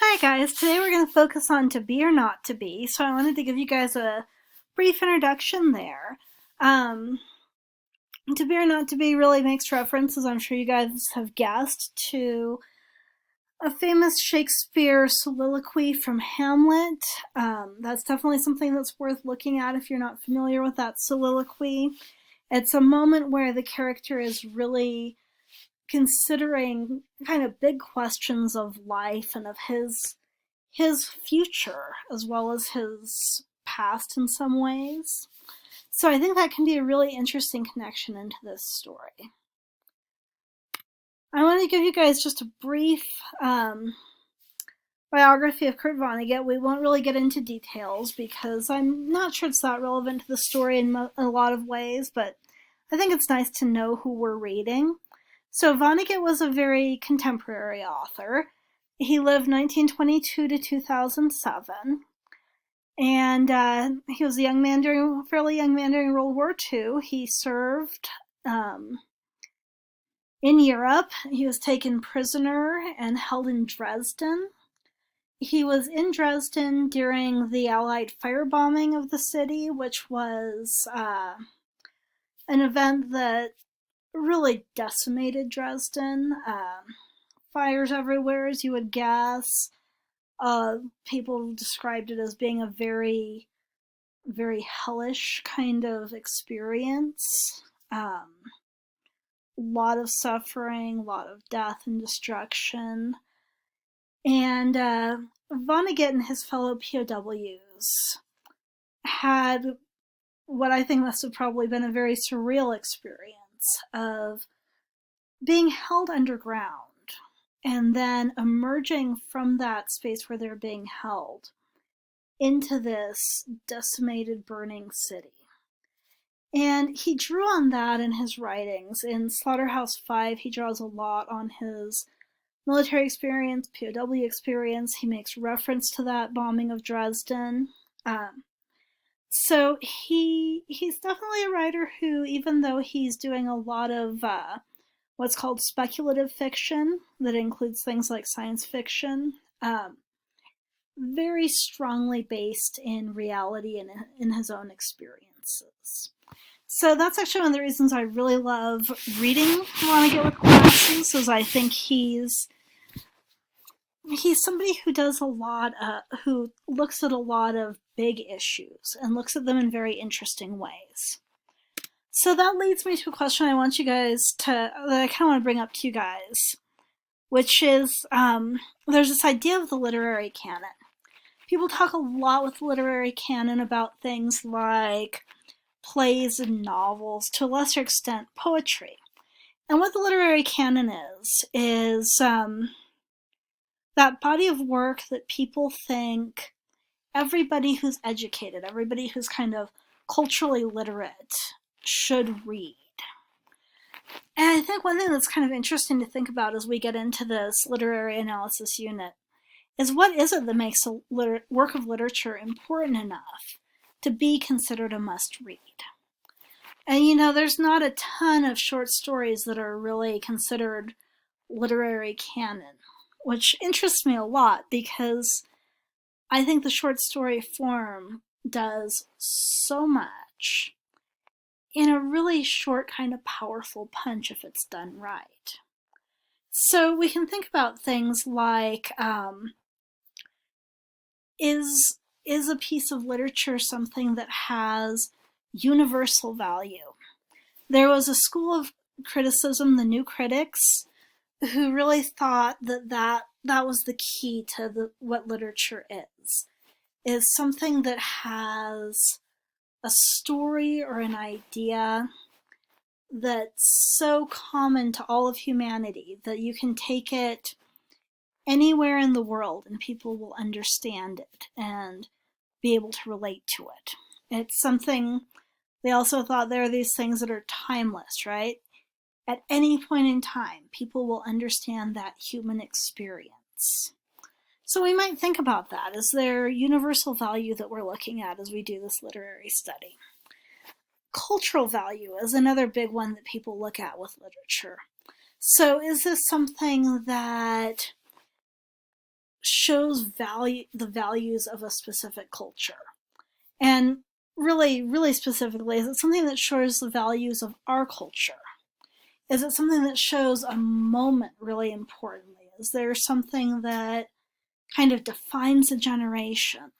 Hi guys, today we're going to focus on to be or not to be, so I wanted to give you guys a brief introduction there. To be or not to be really makes reference, as I'm sure you guys have guessed, to a famous Shakespeare soliloquy from Hamlet. That's definitely something that's worth looking at if you're not familiar with that soliloquy. It's a moment where the character is really considering kind of big questions of life and of his future as well as his past in some ways. So I think that can be a really interesting connection into this story. I want to give you guys just a brief biography of Kurt Vonnegut. We won't really get into details because I'm not sure it's that relevant to the story in a lot of ways, but I think it's nice to know who we're reading. So Vonnegut was a very contemporary author. He lived 1922 to 2007, and he was a fairly young man during World War II. He served in Europe. He was taken prisoner and held in Dresden. He was in Dresden during the Allied firebombing of the city, which was an event that really decimated Dresden. Fires everywhere, as you would guess. People described it as being a very, very hellish kind of experience. Lot of suffering, a lot of death and destruction. And Vonnegut and his fellow POWs had what I think must have probably been a very surreal experience of being held underground and then emerging from that space where they're being held into this decimated, burning city. And he drew on that in his writings. In Slaughterhouse-Five, he draws a lot on his military experience, POW experience. He makes reference to that bombing of Dresden. So he's definitely a writer who, even though he's doing a lot of what's called speculative fiction, that includes things like science fiction, very strongly based in reality and in his own experiences. So that's actually one of the reasons I really love reading Vonnegut with classes, is I think he's somebody who does a lot, who looks at a lot of big issues and looks at them in very interesting ways. So that leads me to a question I want you guys to, that I kind of want to bring up to you guys, which is there's this idea of the literary canon. People talk a lot with the literary canon about things like plays and novels, to a lesser extent poetry. And what the literary canon is that body of work that people think everybody who's educated, everybody who's kind of culturally literate should read. And I think one thing that's kind of interesting to think about as we get into this literary analysis unit is, what is it that makes a work of literature important enough to be considered a must-read? And you know, there's not a ton of short stories that are really considered literary canon, which interests me a lot because I think the short story form does so much in a really short, kind of powerful punch if it's done right. So we can think about things like, is a piece of literature something that has universal value? There was a school of criticism, the New Critics, who really thought that was the key to what literature is something that has a story or an idea that's so common to all of humanity that you can take it anywhere in the world and people will understand it and be able to relate to it. It's something, they also thought there are these things that are timeless, right? At any point in time, people will understand that human experience. So we might think about that. Is there universal value that we're looking at as we do this literary study? Cultural value is another big one that people look at with literature. So is this something that shows the values of a specific culture? And really, really specifically, is it something that shows the values of our culture? Is it something that shows a moment really importantly? Is there something that kind of defines a generation?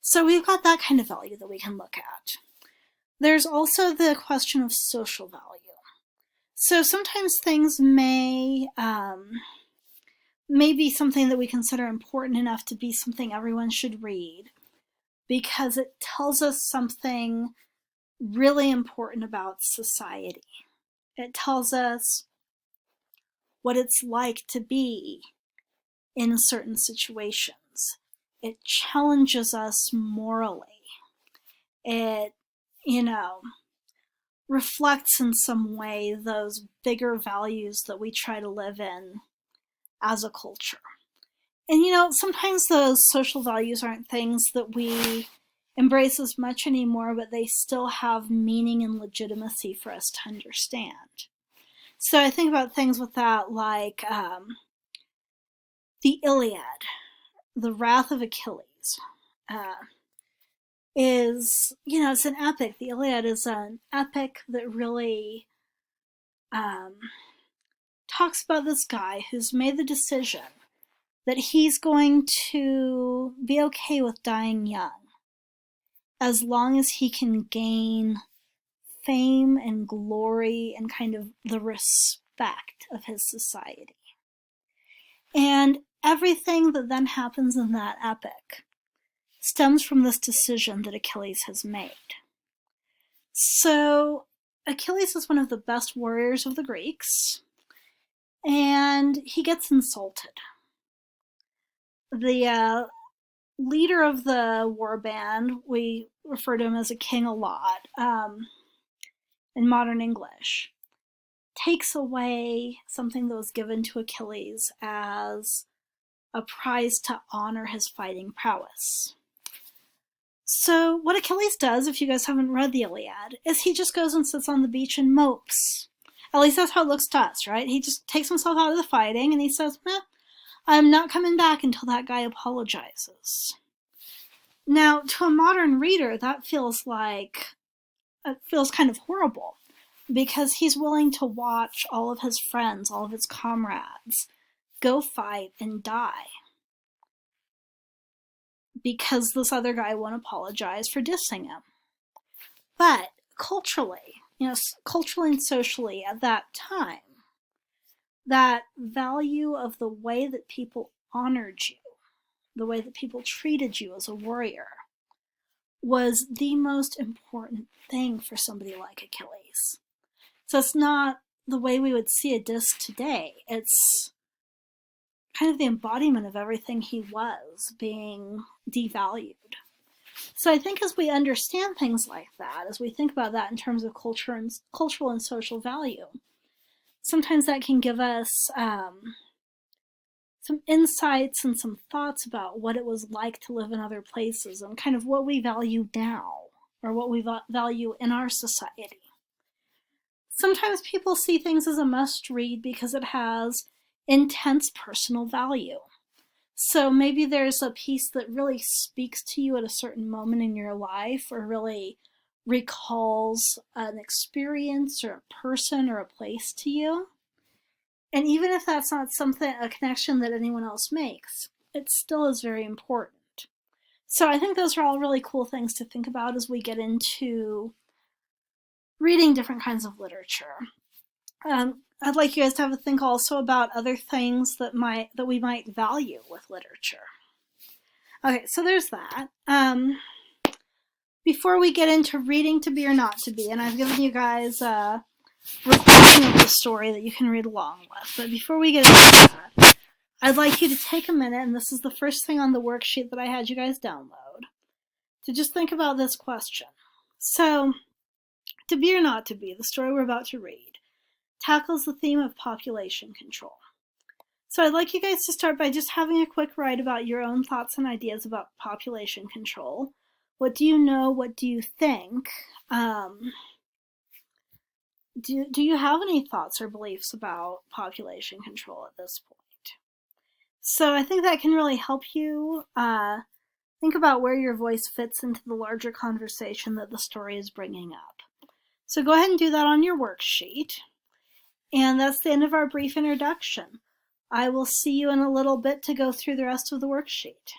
So we've got that kind of value that we can look at. There's also the question of social value. So sometimes things may be something that we consider important enough to be something everyone should read because it tells us something really important about society. It tells us what it's like to be in certain situations. It challenges us morally. It, reflects in some way those bigger values that we try to live in as a culture. And sometimes those social values aren't things that we embrace as much anymore, but they still have meaning and legitimacy for us to understand. So I think about things with that like the Iliad, the Wrath of Achilles. It's an epic. The Iliad is an epic that really talks about this guy who's made the decision that he's going to be okay with dying young as long as he can gain fame and glory and kind of the respect of his society. And everything that then happens in that epic stems from this decision that Achilles has made. So Achilles is one of the best warriors of the Greeks, and he gets insulted. The leader of the war band, we refer to him as a king a lot in modern English, takes away something that was given to Achilles as a prize to honor his fighting prowess. So what Achilles does, if you guys haven't read the Iliad, is he just goes and sits on the beach and mopes. At least that's how it looks to us, right? He just takes himself out of the fighting and he says, I'm not coming back until that guy apologizes. Now, to a modern reader, that feels kind of horrible because he's willing to watch all of his friends, all of his comrades, go fight and die because this other guy won't apologize for dissing him. But culturally and socially at that time, that value of the way that people honored you, the way that people treated you as a warrior, was the most important thing for somebody like Achilles. So it's not the way we would see a diss today. It's kind of the embodiment of everything he was being devalued. So I think as we understand things like that, as we think about that in terms of cultural and social value, sometimes that can give us some insights and some thoughts about what it was like to live in other places and kind of what we value now or what we value in our society. Sometimes people see things as a must read because it has intense personal value. So maybe there's a piece that really speaks to you at a certain moment in your life or really recalls an experience or a person or a place to you. And even if that's not a connection that anyone else makes, it still is very important. So I think those are all really cool things to think about as we get into reading different kinds of literature. I'd like you guys to have a think also about other things that we might value with literature. Okay, so there's that. Before we get into reading To Be or Not to Be, and I've given you guys a recording of the story that you can read along with, but before we get into that, I'd like you to take a minute, and this is the first thing on the worksheet that I had you guys download, to just think about this question. So, To Be or Not to Be, the story we're about to read, tackles the theme of population control. So I'd like you guys to start by just having a quick write about your own thoughts and ideas about population control. What do you know? What do you think? Do you have any thoughts or beliefs about population control at this point? So I think that can really help you think about where your voice fits into the larger conversation that the story is bringing up. So go ahead and do that on your worksheet. And that's the end of our brief introduction. I will see you in a little bit to go through the rest of the worksheet.